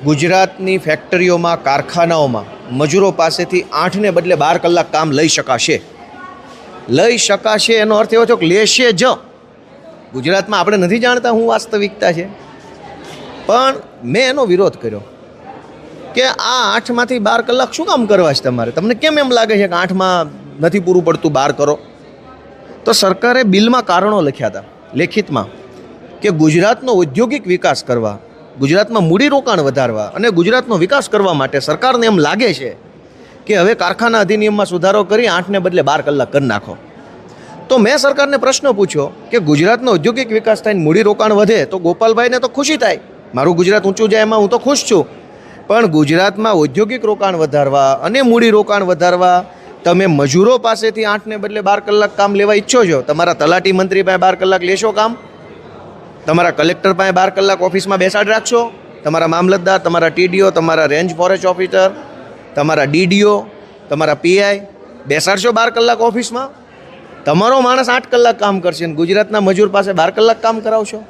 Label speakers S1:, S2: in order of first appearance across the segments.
S1: ગુજરાતની ફેક્ટરીઓમાં કારખાનાઓમાં મજૂરો પાસેથી 8ને બદલે 12 કલાક કામ લઈ શકાશે એનો અર્થ એવો છે કે લેશે જ. ગુજરાતમાં આપણે નથી જાણતા હું વાસ્તવિકતા છે, પણ મેં એનો વિરોધ કર્યો કે આ 8માંથી 12 કલાક શું કામ કરવા છે તમારે? તમને કેમ એમ લાગે છે કે 8માં નથી પૂરું પડતું, 12 કરો? તો સરકારે બિલમાં કારણો લખ્યા હતા લેખિતમાં કે ગુજરાતનો ઔદ્યોગિક વિકાસ કરવા, ગુજરાતમાં મૂડીરોકાણ વધારવા અને ગુજરાતનો વિકાસ કરવા માટે સરકારને એમ લાગે છે કે હવે કારખાના અધિનિયમમાં સુધારો કરી 8ને બદલે 12 કલાક કરી નાખો. તો મેં સરકારને પ્રશ્ન પૂછ્યો કે ગુજરાતનો ઔદ્યોગિક વિકાસ થાય, મૂડીરોકાણ વધે તો ગોપાલભાઈને તો ખુશી થાય, મારું ગુજરાત ઊંચું જાય એમાં હું તો ખુશ છું. પણ ગુજરાતમાં ઔદ્યોગિક રોકાણ વધારવા અને મૂડીરોકાણ વધારવા તમે મજૂરો પાસેથી 8ને બદલે 12 કલાક કામ લેવા ઈચ્છો છો. તમારા તલાટી મંત્રી પાસે 12 કલાક લેશો કામ? તમારા કલેક્ટર પાસે 12 કલાક ઓફિસમાં બેસાડ રાખશો? તમારા મામલતદાર, તમારા ટીડીઓ, તમારા રેન્જ ફોરેસ્ટ ઓફિસર, તમારા ડીડીઓ, તમારા પીઆઈ બેસાડશો 12 કલાક ઓફિસમાં? તમારો માણસ 8 કલાક કામ કરશે ને ગુજરાતના મજૂર પાસે 12 કલાક કામ કરાવશો?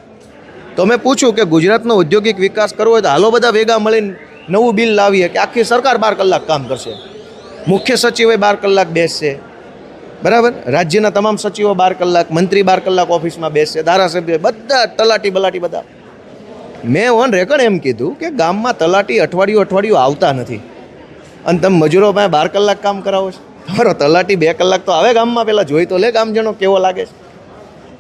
S1: તો મેં પૂછ્યું કે ગુજરાતનો ઔદ્યોગિક વિકાસ કરવો હોય તો હાલો બધા ભેગા મળીને નવું બિલ લાવીએ કે આખી સરકાર 12 કલાક કામ કરશે, મુખ્ય સચિવે 12 કલાક બેસશે, બરાબર, રાજ્યના તમામ સચિવો 12 કલાક, મંત્રી 12 કલાક ઓફિસમાં બેસશે, ધારાસભ્ય બધા, તલાટી બલાટી બધા. મેં ઓન રેકોર્ડ એમ કીધું કે ગામમાં તલાટી અઠવાડિયું આવતા નથી અને તમે મજૂરો પાસે 12 કલાક કામ કરાવો છો. તમારો તલાટી 2 કલાક તો આવે ગામમાં, પહેલાં જોઈ તો લે ગામજનો કેવો લાગે છે.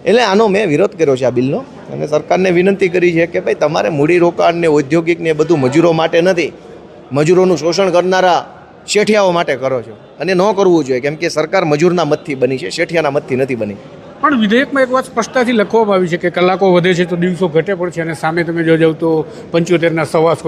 S1: એટલે આનો મેં વિરોધ કર્યો છે આ બિલનો, અને સરકારને વિનંતી કરી છે કે ભાઈ તમારે મૂડીરોકાણ ને ઔદ્યોગિક ને બધું મજૂરો માટે નથી, મજૂરોનું શોષણ કરનારા શેઠિયાઓ માટે કરો છો, અને ન કરવું જોઈએ, કેમ કે સરકાર મજૂરના મતથી બની છે, શેઠિયાના મતથી નથી બની.
S2: પણ વિધેયકમાં એક વાત સ્પષ્ટતાથી લખવામાં આવી છે કે કલાકો વધે છે તો દિવસો ઘટે પણ છે, અને સામે તમે જો જાવ તો 75ના 125